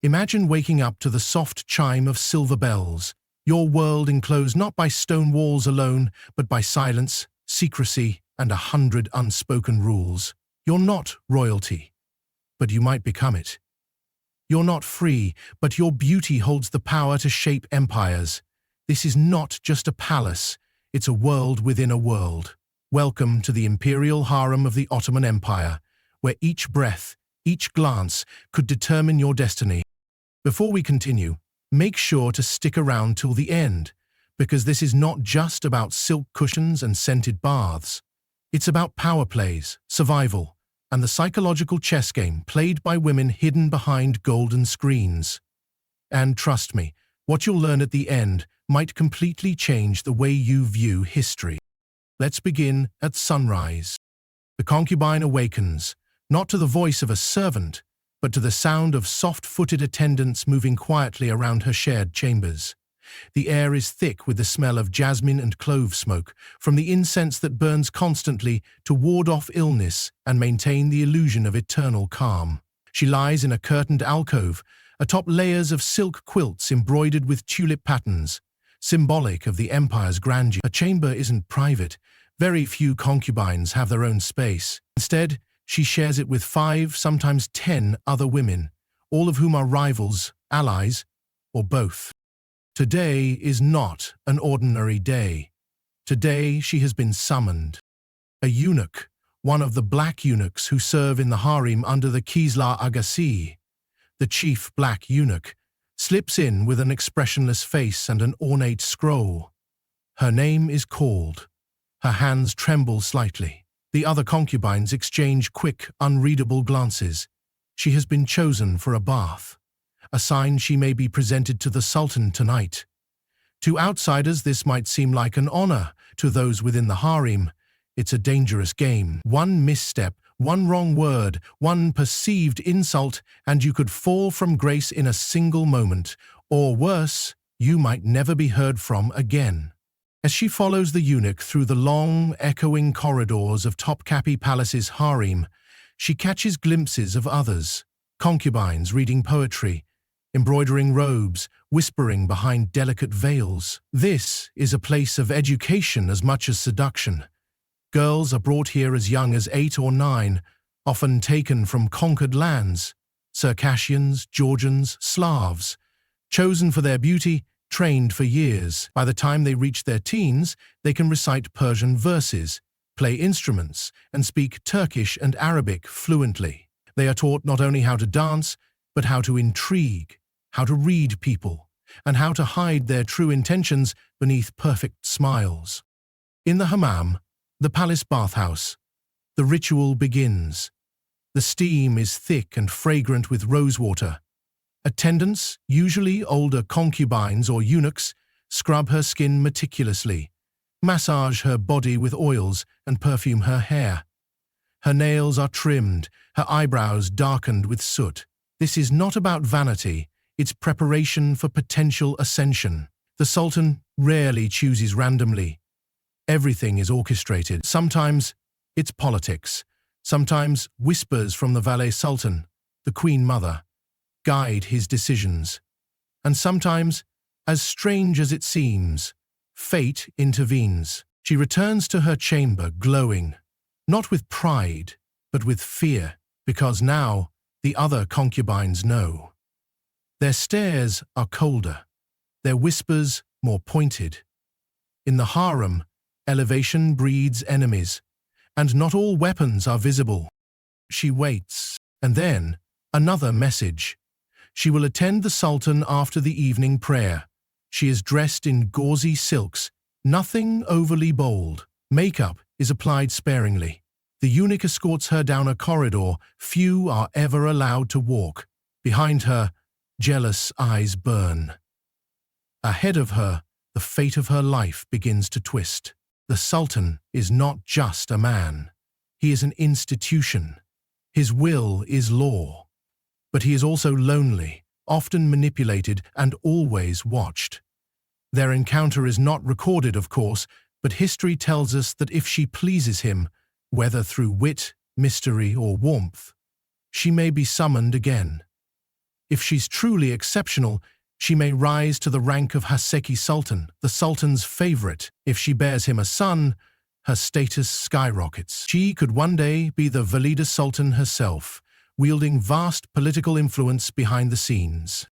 Imagine waking up to the soft chime of silver bells, your world enclosed not by stone walls alone, but by silence, secrecy, and 100 unspoken rules. You're not royalty, but you might become it. You're not free, but your beauty holds the power to shape empires. This is not just a palace, it's a world within a world. Welcome to the imperial harem of the Ottoman Empire, where each breath, each glance could determine your destiny. Before we continue, make sure to stick around till the end, because this is not just about silk cushions and scented baths. It's about power plays, survival, and the psychological chess game played by women hidden behind golden screens. And trust me, what you'll learn at the end might completely change the way you view history. Let's begin at sunrise. The concubine awakens, not to the voice of a servant, but to the sound of soft-footed attendants moving quietly around her shared chambers. The air is thick with the smell of jasmine and clove smoke, from the incense that burns constantly to ward off illness and maintain the illusion of eternal calm. She lies in a curtained alcove, atop layers of silk quilts embroidered with tulip patterns, symbolic of the empire's grandeur. A chamber isn't private. Very few concubines have their own space. Instead, she shares it with 5, sometimes 10 other women, all of whom are rivals, allies, or both. Today is not an ordinary day. Today she has been summoned. A eunuch, one of the black eunuchs who serve in the harem under the Kislar Agassi, the chief black eunuch, slips in with an expressionless face and an ornate scroll. Her name is called. Her hands tremble slightly. The other concubines exchange quick, unreadable glances. She has been chosen for a bath, a sign she may be presented to the Sultan tonight. To outsiders, this might seem like an honor. To those within the harem, it's a dangerous game. One misstep, one wrong word, one perceived insult, and you could fall from grace in a single moment. Or worse, you might never be heard from again. As she follows the eunuch through the long, echoing corridors of Topkapi Palace's harem, she catches glimpses of others, concubines reading poetry, embroidering robes, whispering behind delicate veils. This is a place of education as much as seduction. Girls are brought here as young as 8 or 9, often taken from conquered lands, Circassians, Georgians, Slavs, chosen for their beauty, trained for years. By the time they reach their teens, they can recite Persian verses, play instruments, and speak Turkish and Arabic fluently. They are taught not only how to dance, but how to intrigue, how to read people, and how to hide their true intentions beneath perfect smiles. In the hammam, the palace bathhouse, the ritual begins. The steam is thick and fragrant with rosewater. Attendants, usually older concubines or eunuchs, scrub her skin meticulously, massage her body with oils, and perfume her hair. Her nails are trimmed, her eyebrows darkened with soot. This is not about vanity, it's preparation for potential ascension. The Sultan rarely chooses randomly. Everything is orchestrated. Sometimes it's politics. Sometimes whispers from the valet sultan, the queen mother, guide his decisions. And sometimes, as strange as it seems, fate intervenes. She returns to her chamber glowing, not with pride, but with fear, because now the other concubines know. Their stares are colder, their whispers more pointed. In the harem, elevation breeds enemies, and not all weapons are visible. She waits, and then another message. She will attend the Sultan after the evening prayer. She is dressed in gauzy silks, nothing overly bold. Makeup is applied sparingly. The eunuch escorts her down a corridor few are ever allowed to walk. Behind her, jealous eyes burn. Ahead of her, the fate of her life begins to twist. The Sultan is not just a man. He is an institution. His will is law. But he is also lonely, often manipulated, and always watched. Their encounter is not recorded, of course, but history tells us that if she pleases him, whether through wit, mystery, or warmth, she may be summoned again. If she's truly exceptional, she may rise to the rank of Haseki Sultan, the Sultan's favorite. If she bears him a son, her status skyrockets. She could one day be the Valida Sultan herself, wielding vast political influence behind the scenes.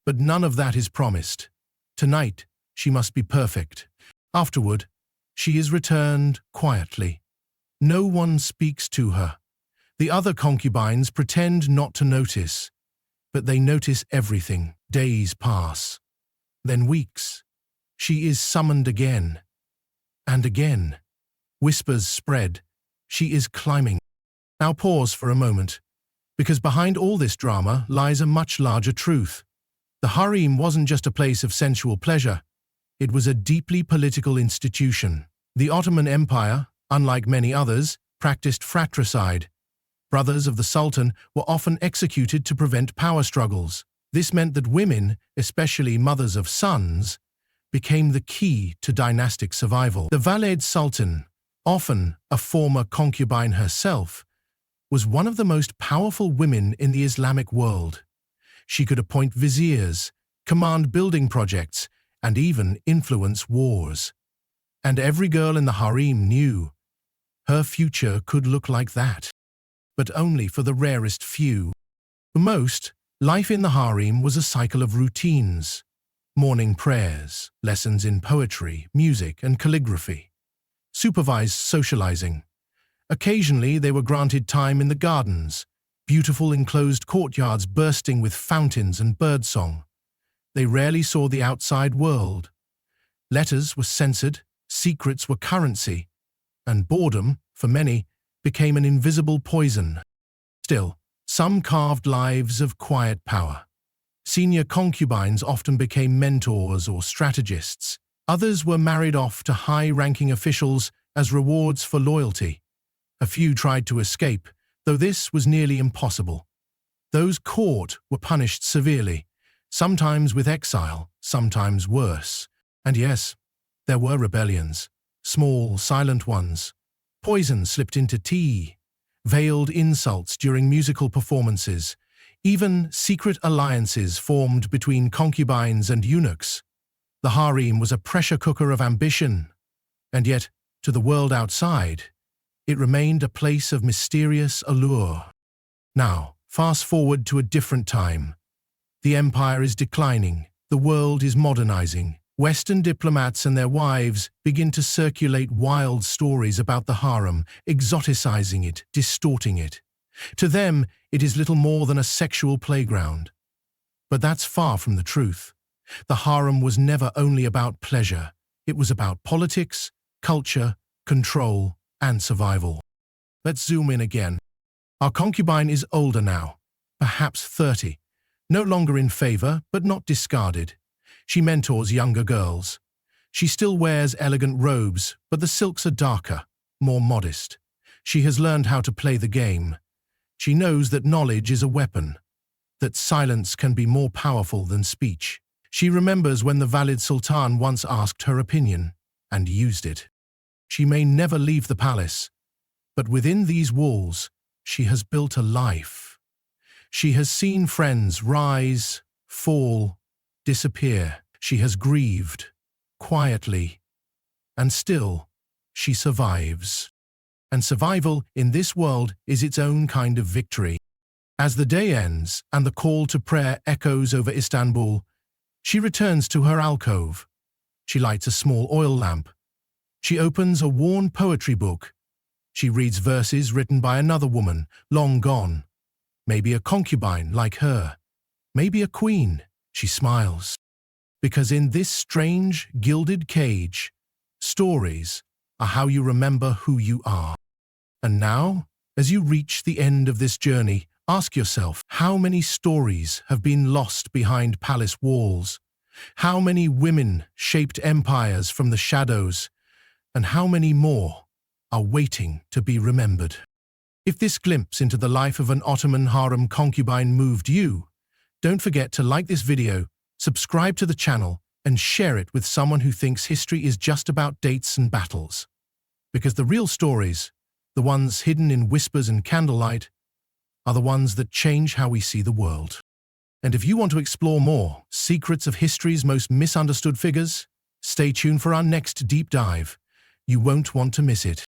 But none of that is promised. Tonight, she must be perfect. Afterward, she is returned quietly. No one speaks to her. The other concubines pretend not to notice, but they notice everything. Days pass, then weeks. She is summoned again, and again. Whispers spread. She is climbing. Now pause for a moment, because behind all this drama lies a much larger truth. The harem wasn't just a place of sensual pleasure. It was a deeply political institution. The Ottoman Empire, unlike many others, practiced fratricide. Brothers of the Sultan were often executed to prevent power struggles. This meant that women, especially mothers of sons, became the key to dynastic survival. The Valide Sultan, often a former concubine herself, was one of the most powerful women in the Islamic world. She could appoint viziers, command building projects, and even influence wars. And every girl in the harem knew her future could look like that. But only for the rarest few. For most, life in the harem was a cycle of routines. Morning prayers, lessons in poetry, music, and calligraphy. Supervised socializing. Occasionally they were granted time in the gardens, beautiful enclosed courtyards bursting with fountains and birdsong. They rarely saw the outside world. Letters were censored, secrets were currency, and boredom, for many, became an invisible poison. Still, some carved lives of quiet power. Senior concubines often became mentors or strategists. Others were married off to high-ranking officials as rewards for loyalty. A few tried to escape, though this was nearly impossible. Those caught were punished severely, sometimes with exile, sometimes worse. And yes, there were rebellions, small, silent ones. Poison slipped into tea, veiled insults during musical performances, even secret alliances formed between concubines and eunuchs. The harem was a pressure cooker of ambition, and yet, to the world outside, it remained a place of mysterious allure. Now, fast forward to a different time. The empire is declining, the world is modernizing. Western diplomats and their wives begin to circulate wild stories about the harem, exoticizing it, distorting it. To them, it is little more than a sexual playground. But that's far from the truth. The harem was never only about pleasure. It was about politics, culture, control, and survival. Let's zoom in again. Our concubine is older now, perhaps 30, no longer in favor, but not discarded. She mentors younger girls. She still wears elegant robes, but the silks are darker, more modest. She has learned how to play the game. She knows that knowledge is a weapon, that silence can be more powerful than speech. She remembers when the Valid Sultan once asked her opinion, and used it. She may never leave the palace, but within these walls, she has built a life. She has seen friends rise, fall, disappear. She has grieved, quietly, and still, she survives. And survival in this world is its own kind of victory. As the day ends and the call to prayer echoes over Istanbul, she returns to her alcove. She lights a small oil lamp. She opens a worn poetry book. She reads verses written by another woman, long gone. Maybe a concubine like her. Maybe a queen. She smiles. Because in this strange, gilded cage, stories are how you remember who you are. And now, as you reach the end of this journey, ask yourself, how many stories have been lost behind palace walls? How many women shaped empires from the shadows? And how many more are waiting to be remembered? If this glimpse into the life of an Ottoman harem concubine moved you, don't forget to like this video, subscribe to the channel, and share it with someone who thinks history is just about dates and battles. Because the real stories, the ones hidden in whispers and candlelight, are the ones that change how we see the world. And if you want to explore more secrets of history's most misunderstood figures, stay tuned for our next deep dive. You won't want to miss it.